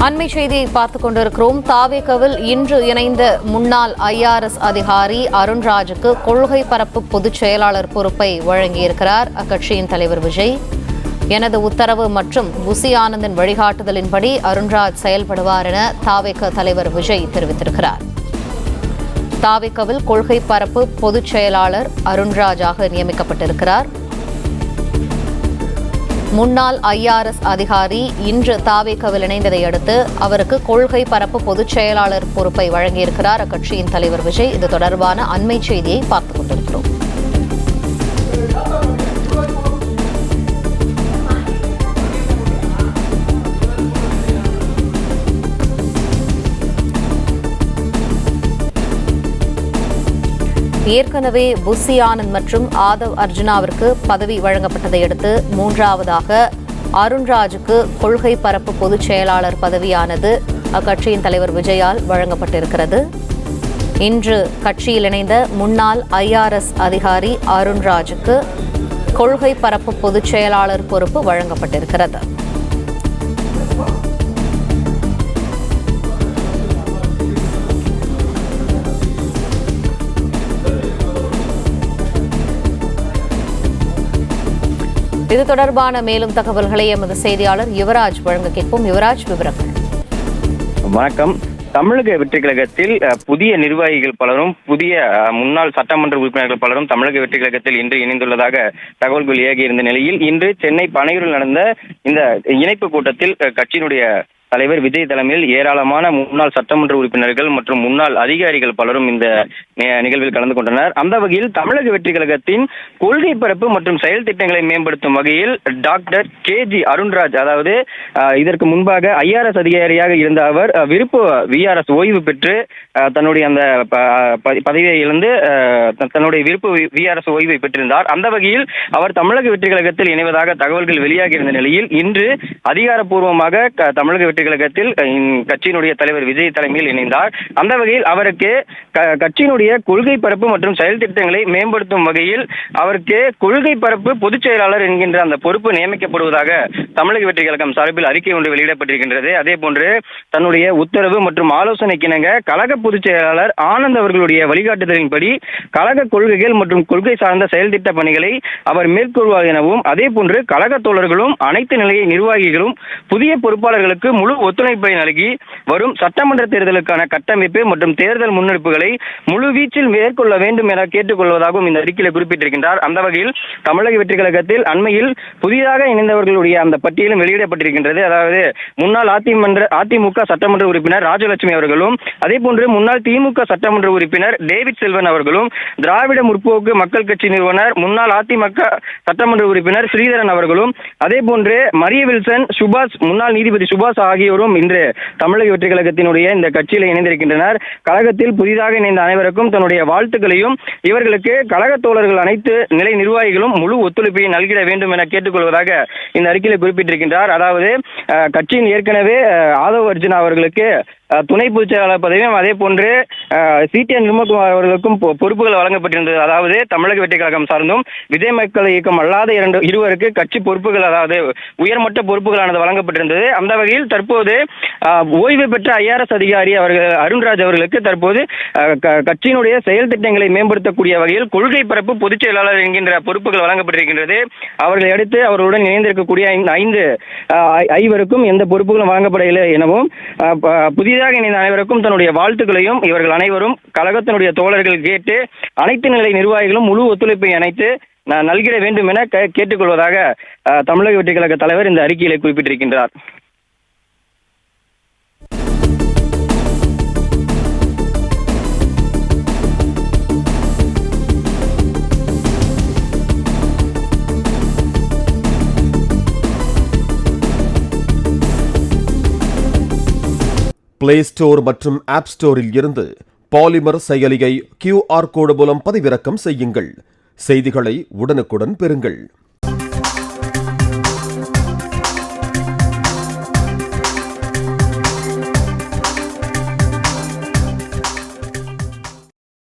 அண்மை செய்தியை பார்த்துக் கொண்டிருக்கிறோம். தாவேகவில் இன்று இணைந்த முன்னாள் ஐஆர்எஸ் அதிகாரி அருண்ராஜுக்கு கொள்கை பரப்பு பொதுச் செயலாளர் பொறுப்பை வழங்கியிருக்கிறார் அக்கட்சியின் தலைவர் விஜய். எனது உத்தரவு மற்றும் புசி ஆனந்தின் வழிகாட்டுதலின்படி அருண்ராஜ் செயல்படுவார் என தாவேக தலைவர் விஜய் தெரிவித்திருக்கிறார். தாவேகவில் கொள்கை பரப்பு பொதுச் செயலாளர் அருண்ராஜாக நியமிக்கப்பட்டிருக்கிறார். முன்னாள் ஐஆர்எஸ் அதிகாரி இன்று தாவேகவில் இணைந்ததை அடுத்து அவருக்கு கொள்கை பரப்பு பொதுச் செயலாளர் பொறுப்பை வழங்கியிருக்கிறார் அக்கட்சியின் தலைவர் விஜய். இது தொடர்பான அண்மை செய்தியை பார்த்துக் கொண்டிருக்கிறோம். ஏற்கனவே புசி ஆனந்த் மற்றும் ஆதவ் அர்ஜுனாவிற்கு பதவி வழங்கப்பட்டதை அடுத்து மூன்றாவதாக அருண்ராஜுக்கு கொள்கை பரப்பு பொதுச் செயலாளர் பதவியானது அக்கட்சியின் தலைவர் விஜயால் வழங்கப்பட்டிருக்கிறது. இன்று கட்சியில் இணைந்த முன்னாள் ஐஆர்எஸ் அதிகாரி அருண்ராஜுக்கு கொள்கை பரப்பு பொதுச் செயலாளர் பொறுப்பு வழங்கப்பட்டிருக்கிறது. இது தொடர்பான மேலும் தகவல்களை எமது செய்தியாளர் யுவராஜ் வழங்க கேட்போம். யுவராஜ், விவரங்கள். வணக்கம். தமிழக வெற்றி கழகத்தில் புதிய நிர்வாகிகள் பலரும், புதிய முன்னாள் சட்டமன்ற உறுப்பினர்கள் பலரும் தமிழக வெற்றி கழகத்தில் இன்று இணைந்துள்ளதாக தகவல்கள் ஏகியிருந்த நிலையில் இன்று சென்னை பனையூரில் நடந்த இந்த இணைப்பு கூட்டத்தில் கட்சியினுடைய தலைவர் விஜய் தலைமையில் ஏராளமான முன்னாள் சட்டமன்ற உறுப்பினர்கள் மற்றும் முன்னாள் அதிகாரிகள் பலரும் இந்த நிகழ்வில் கலந்து கொண்டனர். அந்த வகையில் தமிழக வெற்றி கழகத்தின் கொள்கை பரப்பு மற்றும் செயல் திட்டங்களை மேம்படுத்தும் வகையில் டாக்டர் KG அருண்ராஜ், அதாவது இதற்கு முன்பாக ஐஆர்எஸ் அதிகாரியாக இருந்த அவர் விருப்ப VRS ஓய்வு பெற்று தன்னுடைய அந்த பதவியை இழந்து தன்னுடைய விருப்ப VRS ஓய்வை பெற்றிருந்தார். அந்த வகையில் அவர் தமிழக வெற்றி கழகத்தில் இணைவதாக தகவல்கள் வெளியாகி இருந்த நிலையில் இன்று அதிகாரப்பூர்வமாக தமிழக வெற்றி கழகத்தில் கட்சியினுடைய தலைவர் விஜய் தலைமையில் இணைந்தார். அந்த வகையில் அவருக்கு கட்சியினுடைய கொள்கை பரப்பு மற்றும் செயல் திட்டங்களை மேம்படுத்தும் வகையில் அவருக்கு கொள்கை பரப்பு பொதுச் செயலாளர் என்கின்ற அந்த பொறுப்பு நியமிக்கப்படுவதாக தமிழக வெற்றி கழகம் சார்பில் அறிக்கை ஒன்று வெளியிடப்பட்டிருக்கின்றது. அதே போன்று தன்னுடைய உத்தரவு மற்றும் ஆலோசனைக்கிணங்க கழக பொதுச் செயலாளர் ஆனந்த் அவர்களுடைய வழிகாட்டுதலின்படி கழக கொள்கைகள் மற்றும் கொள்கை சார்ந்த செயல் திட்ட பணிகளை அவர் மேற்கொள்வார் எனவும், அதே போன்று கழக தோழர்களும் அனைத்து நிலைய நிர்வாகிகளும் புதிய பொறுப்பாளர்களுக்கு முழு ஒத்துழைப்பை நல்கி வரும் சட்டமன்ற தேர்தலுக்கான கட்டமைப்பு மற்றும் தேர்தல் முன்னெடுப்புகளை முழு வீச்சில் மேற்கொள்ள வேண்டும் என கேட்டுக்கொள்வதாகவும் இந்த அறிக்கையில் குறிப்பிட்டிருக்கின்றார். அந்த வகையில் தமிழக வெற்றி கழகத்தில் அண்மையில் புதிதாக இணைந்தவர்களுடைய அந்த பட்டியலும் வெளியிடப்பட்டிருக்கின்றது. அதாவது முன்னாள் அதிமுக சட்டமன்ற உறுப்பினர் ராஜலட்சுமி அவர்களும், அதே போன்று முன்னாள் திமுக சட்டமன்ற உறுப்பினர் டேவிட் செல்வன் அவர்களும், திராவிட முற்போக்கு மக்கள் கட்சி நிறுவனர் முன்னாள் அதிமுக சட்டமன்ற உறுப்பினர் ஸ்ரீதரன் அவர்களும், அதே போன்று மரிய வில்சன், சுபாஷ், முன்னாள் நீதிபதி சுபாஷ் ஆகியோரும் இன்று தமிழக வெற்றி கழகத்தினுடைய இந்த கட்சியில் இணைந்திருக்கின்றனர். கழகத்தில் புதிதாக இணைந்த அனைவருக்கும் தன்னுடைய வாழ்த்துக்களையும், இவர்களுக்கு கழக தோழர்கள் அனைத்து நிலை நிர்வாகிகளும் முழு ஒத்துழைப்பை நல்கிட வேண்டும் என கேட்டுக்கொள்வதாக இந்த அறிக்கையில் குறிப்பிட்டிருக்கின்றார். அதாவது கட்சியின் ஏற்கனவே ஆதவ் அர்ஜுனா அவர்களுக்கு துணை பொதுச் செயலாளர் பதவியும், அதே போன்று CTN நிர்மல்குமார் அவர்களுக்கும் பொறுப்புகள் வழங்கப்பட்டிருந்தது. அதாவது தமிழக வெற்றி கழகம் சார்ந்தும் விஜய் மக்கள் இயக்கம் அல்லாத இருவருக்கு கட்சி பொறுப்புகள், அதாவது உயர்மட்ட பொறுப்புகளானது வழங்கப்பட்டிருந்தது. அந்த வகையில் தற்போது ஓய்வு பெற்ற IRS அதிகாரி அவர்கள் அருண்ராஜ் அவர்களுக்கு தற்போது கட்சியினுடைய செயல் திட்டங்களை மேம்படுத்தக்கூடிய வகையில் கொள்கை பரப்பு பொதுச் செயலாளர் என்கின்ற பொறுப்புகள் வழங்கப்பட்டிருக்கின்றது. அவர்களை அடுத்து அவர்களுடன் இணைந்திருக்கக்கூடிய ஐவருக்கும் எந்த பொறுப்புகளும் வழங்கப்படவில்லை எனவும், புதிதாக இணைந்த அனைவருக்கும் தன்னுடைய வாழ்த்துக்களையும் இவர்கள் அனைவரும் கழகத்தினுடைய தோழர்கள் கேட்டு அனைத்து நிலை நிர்வாகிகளும் முழு ஒத்துழைப்பை அனைத்து நல்கிட வேண்டும் என கேட்டுக்கொள்வதாக தமிழக வெற்றி கழக தலைவர் இந்த அறிக்கையிலே குறிப்பிட்டிருக்கின்றார். பிளே ஸ்டோர் மற்றும் ஆப் ஸ்டோரில் இருந்து பாலிமர் செயலியை QR கோடு மூலம் பதிவிறக்கம் செய்யுங்கள். செய்திகளை உடனுக்குடன் பெறுங்கள்.